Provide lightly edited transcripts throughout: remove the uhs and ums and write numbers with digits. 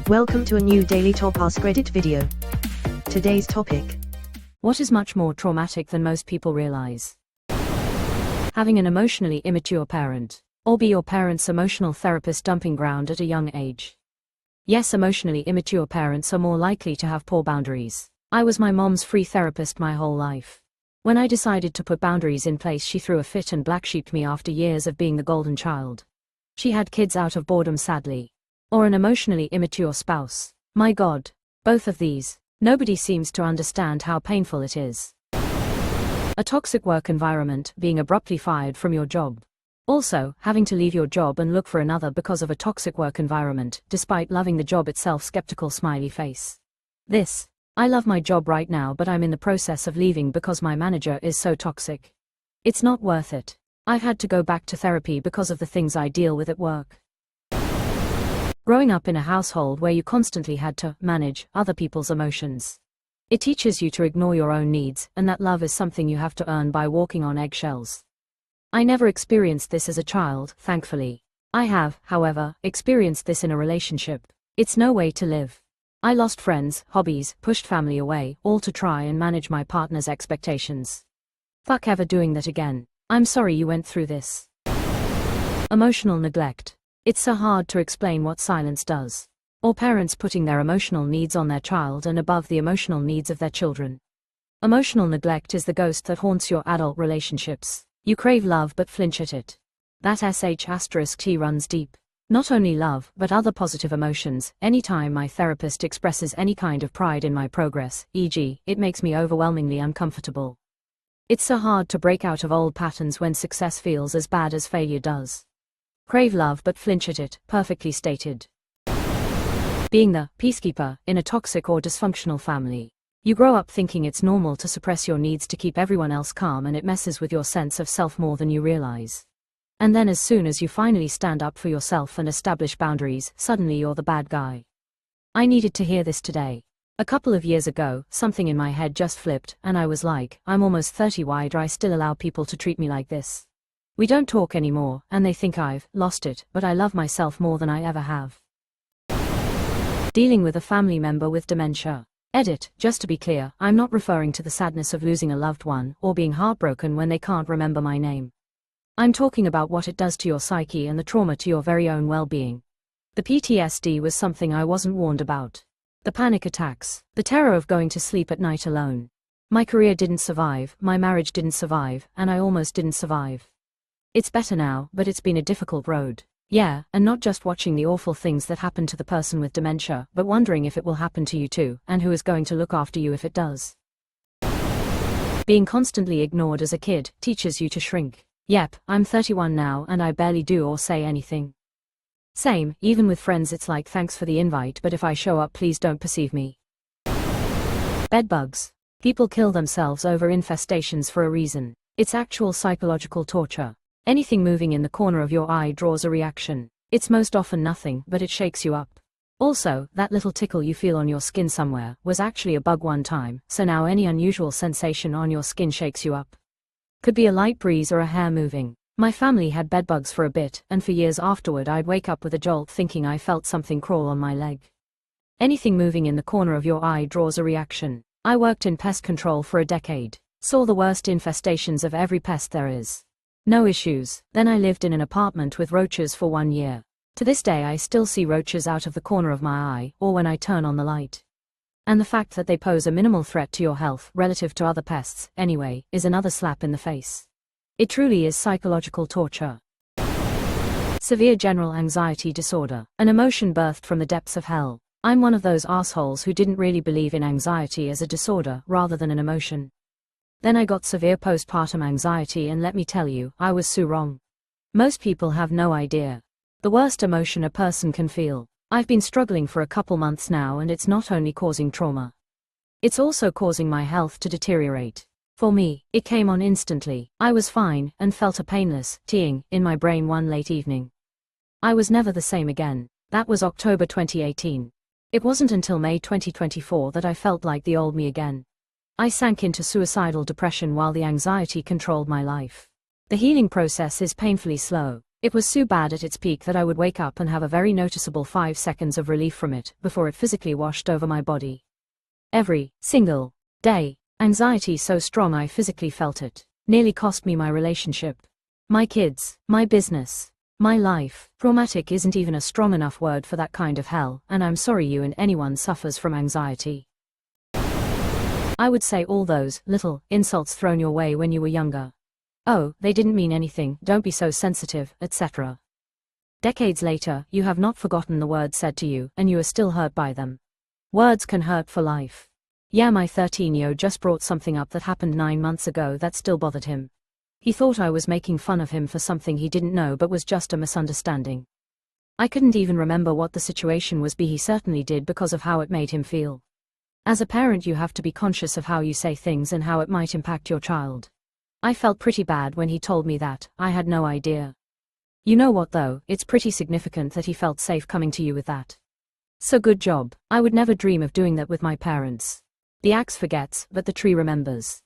Welcome to a new Daily Top Askreddit video. Today's topic: what is much more traumatic than most people realize? Having an emotionally immature parent, or be your parent's emotional therapist dumping ground at a young age. Yes, emotionally immature parents are more likely to have poor boundaries. I was my mom's free therapist my whole life. When I decided to put boundaries in place, she threw a fit and black-sheeped me after years of being the golden child. She had kids out of boredom, sadly. Or an emotionally immature spouse. My God. Both of these. Nobody seems to understand how painful it is. A toxic work environment, being abruptly fired from your job. Also, having to leave your job and look for another because of a toxic work environment, despite loving the job itself. Skeptical smiley face. I love my job right now, but I'm in the process of leaving because my manager is so toxic. It's not worth it. I've had to go back to therapy because of the things I deal with at work. Growing up in a household where you constantly had to manage other people's emotions. It teaches you to ignore your own needs, and that love is something you have to earn by walking on eggshells. I never experienced this as a child, thankfully. I have, however, experienced this in a relationship. It's no way to live. I lost friends, hobbies, pushed family away, all to try and manage my partner's expectations. Fuck ever doing that again. I'm sorry you went through this. Emotional neglect. It's so hard to explain what silence does. Or parents putting their emotional needs on their child and above the emotional needs of their children. Emotional neglect is the ghost that haunts your adult relationships. You crave love but flinch at it. That **T runs deep. Not only love, but other positive emotions. Anytime my therapist expresses any kind of pride in my progress, e.g., it makes me overwhelmingly uncomfortable. It's so hard to break out of old patterns when success feels as bad as failure does. Crave love but flinch at it, perfectly stated. Being the peacekeeper in a toxic or dysfunctional family. You grow up thinking it's normal to suppress your needs to keep everyone else calm, and it messes with your sense of self more than you realize. And then as soon as you finally stand up for yourself and establish boundaries, suddenly you're the bad guy. I needed to hear this today. A couple of years ago, something in my head just flipped, and I was like, I'm almost 30, why do I still allow people to treat me like this? We don't talk anymore, and they think I've lost it, but I love myself more than I ever have. Dealing with a family member with dementia. Edit, just to be clear, I'm not referring to the sadness of losing a loved one, or being heartbroken when they can't remember my name. I'm talking about what it does to your psyche and the trauma to your very own well-being. The PTSD was something I wasn't warned about. The panic attacks, the terror of going to sleep at night alone. My career didn't survive, my marriage didn't survive, and I almost didn't survive. It's better now, but it's been a difficult road. Yeah, and not just watching the awful things that happen to the person with dementia, but wondering if it will happen to you too, and who is going to look after you if it does. Being constantly ignored as a kid teaches you to shrink. Yep, I'm 31 now and I barely do or say anything. Same, even with friends it's like, thanks for the invite, but if I show up please don't perceive me. Bedbugs. People kill themselves over infestations for a reason. It's actual psychological torture. Anything moving in the corner of your eye draws a reaction. It's most often nothing, but it shakes you up. Also, that little tickle you feel on your skin somewhere was actually a bug one time, so now any unusual sensation on your skin shakes you up. Could be a light breeze or a hair moving. My family had bedbugs for a bit, and for years afterward I'd wake up with a jolt thinking I felt something crawl on my leg. Anything moving in the corner of your eye draws a reaction. I worked in pest control for a decade. Saw the worst infestations of every pest there is. No issues. Then I lived in an apartment with roaches for 1 year. To this day I still see roaches out of the corner of my eye, or when I turn on the light. And the fact that they pose a minimal threat to your health, relative to other pests, anyway, is another slap in the face. It truly is psychological torture. Severe general anxiety disorder. An emotion birthed from the depths of hell. I'm one of those assholes who didn't really believe in anxiety as a disorder, rather than an emotion. Then I got severe postpartum anxiety, and let me tell you, I was so wrong. Most people have no idea. The worst emotion a person can feel. I've been struggling for a couple months now, and it's not only causing trauma. It's also causing my health to deteriorate. For me, it came on instantly. I was fine, and felt a painless teeing in my brain one late evening. I was never the same again. That was October 2018. It wasn't until May 2024 that I felt like the old me again. I sank into suicidal depression while the anxiety controlled my life. The healing process is painfully slow. It was so bad at its peak that I would wake up and have a very noticeable 5 seconds of relief from it before it physically washed over my body. Every single day, anxiety so strong I physically felt it. Nearly cost me my relationship, my kids, my business, my life. Traumatic isn't even a strong enough word for that kind of hell, and I'm sorry you and anyone suffers from anxiety. I would say all those little insults thrown your way when you were younger. Oh, they didn't mean anything, don't be so sensitive, etc. Decades later, you have not forgotten the words said to you, and you are still hurt by them. Words can hurt for life. Yeah, my 13-year-old just brought something up that happened 9 months ago that still bothered him. He thought I was making fun of him for something he didn't know but was just a misunderstanding. I couldn't even remember what the situation was, but he certainly did because of how it made him feel. As a parent, you have to be conscious of how you say things and how it might impact your child. I felt pretty bad when he told me that. I had no idea. You know what though, it's pretty significant that he felt safe coming to you with that. So good job. I would never dream of doing that with my parents. The axe forgets, but the tree remembers.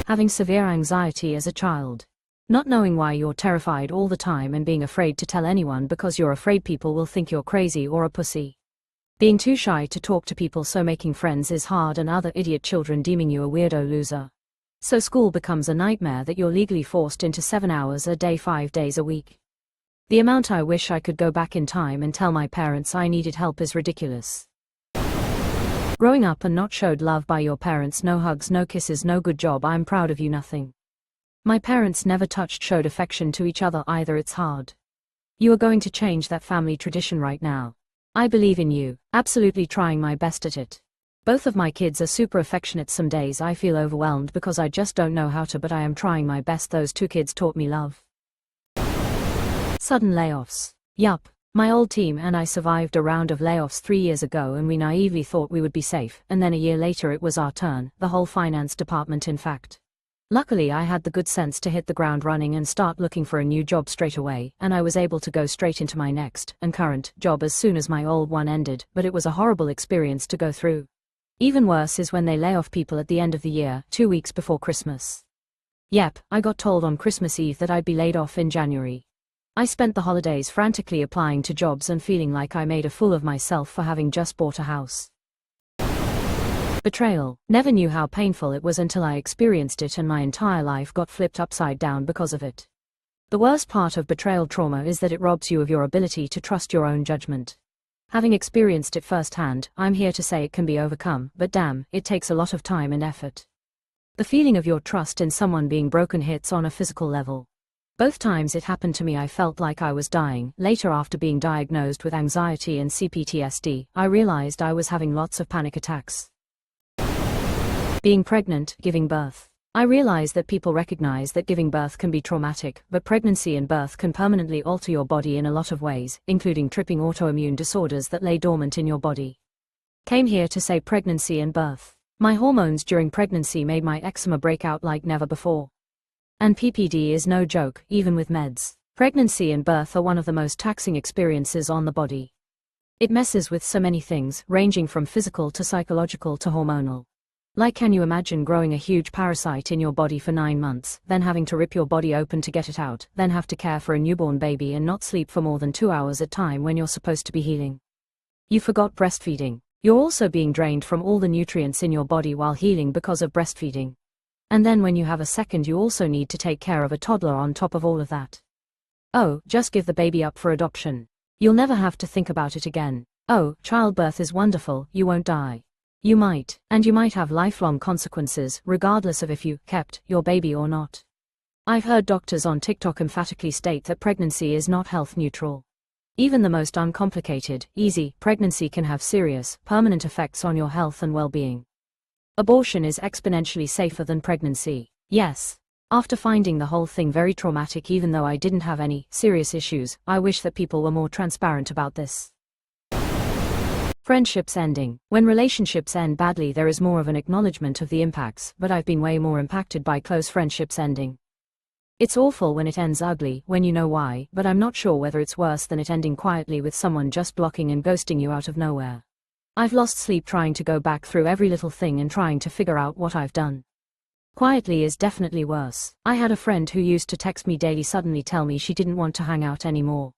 Having severe anxiety as a child. Not knowing why you're terrified all the time and being afraid to tell anyone because you're afraid people will think you're crazy or a pussy. Being too shy to talk to people, so making friends is hard, and other idiot children deeming you a weirdo loser. So school becomes a nightmare that you're legally forced into 7 hours a day 5 days a week. The amount I wish I could go back in time and tell my parents I needed help is ridiculous. Growing up and not showed love by your parents, no hugs, no kisses, no good job, I'm proud of you, nothing. My parents never showed affection to each other either, it's hard. You are going to change that family tradition right now. I believe in you, absolutely trying my best at it. Both of my kids are super affectionate. Some days I feel overwhelmed because I just don't know how to, but I am trying my best. Those 2 kids taught me love. Sudden layoffs. Yup, my old team and I survived a round of layoffs 3 years ago, and we naively thought we would be safe, and then a year later it was our turn, the whole finance department in fact. Luckily I had the good sense to hit the ground running and start looking for a new job straight away, and I was able to go straight into my next and current job as soon as my old one ended, but it was a horrible experience to go through. Even worse is when they lay off people at the end of the year, 2 weeks before Christmas. Yep, I got told on Christmas Eve that I'd be laid off in January. I spent the holidays frantically applying to jobs and feeling like I made a fool of myself for having just bought a house. Betrayal. Never knew how painful it was until I experienced it, and my entire life got flipped upside down because of it. The worst part of betrayal trauma is that it robs you of your ability to trust your own judgment. Having experienced it firsthand, I'm here to say it can be overcome, but damn, it takes a lot of time and effort. The feeling of your trust in someone being broken hits on a physical level. Both times it happened to me I felt like I was dying. Later, after being diagnosed with anxiety and CPTSD, I realized I was having lots of panic attacks. Being pregnant, giving birth. I realize that people recognize that giving birth can be traumatic, but pregnancy and birth can permanently alter your body in a lot of ways, including tripping autoimmune disorders that lay dormant in your body. Came here to say pregnancy and birth. My hormones during pregnancy made my eczema break out like never before. And PPD is no joke, even with meds. Pregnancy and birth are one of the most taxing experiences on the body. It messes with so many things, ranging from physical to psychological to hormonal. Like, can you imagine growing a huge parasite in your body for 9 months, then having to rip your body open to get it out, then have to care for a newborn baby and not sleep for more than 2 hours at a time when you're supposed to be healing? You forgot breastfeeding. You're also being drained from all the nutrients in your body while healing because of breastfeeding. And then when you have a second, you also need to take care of a toddler on top of all of that. Oh, just give the baby up for adoption. You'll never have to think about it again. Oh, childbirth is wonderful, you won't die. You might, and you might have lifelong consequences, regardless of if you kept your baby or not. I've heard doctors on TikTok emphatically state that pregnancy is not health neutral. Even the most uncomplicated, easy pregnancy can have serious, permanent effects on your health and well-being. Abortion is exponentially safer than pregnancy. Yes. After finding the whole thing very traumatic, even though I didn't have any serious issues, I wish that people were more transparent about this. Friendships ending. When relationships end badly, there is more of an acknowledgement of the impacts, but I've been way more impacted by close friendships ending. It's awful when it ends ugly, when you know why, but I'm not sure whether it's worse than it ending quietly with someone just blocking and ghosting you out of nowhere. I've lost sleep trying to go back through every little thing and trying to figure out what I've done. Quietly is definitely worse. I had a friend who used to text me daily suddenly tell me she didn't want to hang out anymore.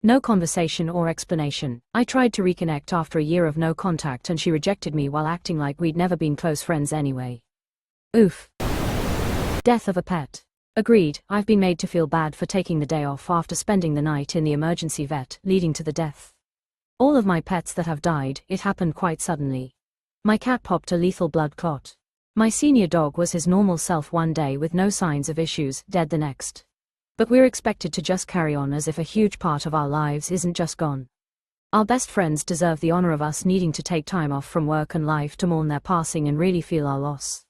No conversation or explanation. I tried to reconnect after a year of no contact and she rejected me while acting like we'd never been close friends anyway. Oof. Death of a pet. Agreed, I've been made to feel bad for taking the day off after spending the night in the emergency vet, leading to the death. All of my pets that have died, it happened quite suddenly. My cat popped a lethal blood clot. My senior dog was his normal self one day with no signs of issues, dead the next. But we're expected to just carry on as if a huge part of our lives isn't just gone. Our best friends deserve the honor of us needing to take time off from work and life to mourn their passing and really feel our loss.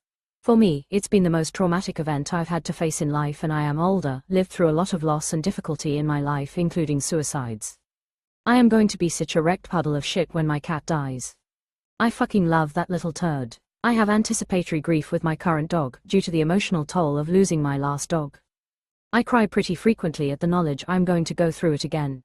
For me, it's been the most traumatic event I've had to face in life, and I am older, lived through a lot of loss and difficulty in my life, including suicides. I am going to be such a wrecked puddle of shit when my cat dies. I fucking love that little turd. I have anticipatory grief with my current dog, due to the emotional toll of losing my last dog. I cry pretty frequently at the knowledge I'm going to go through it again.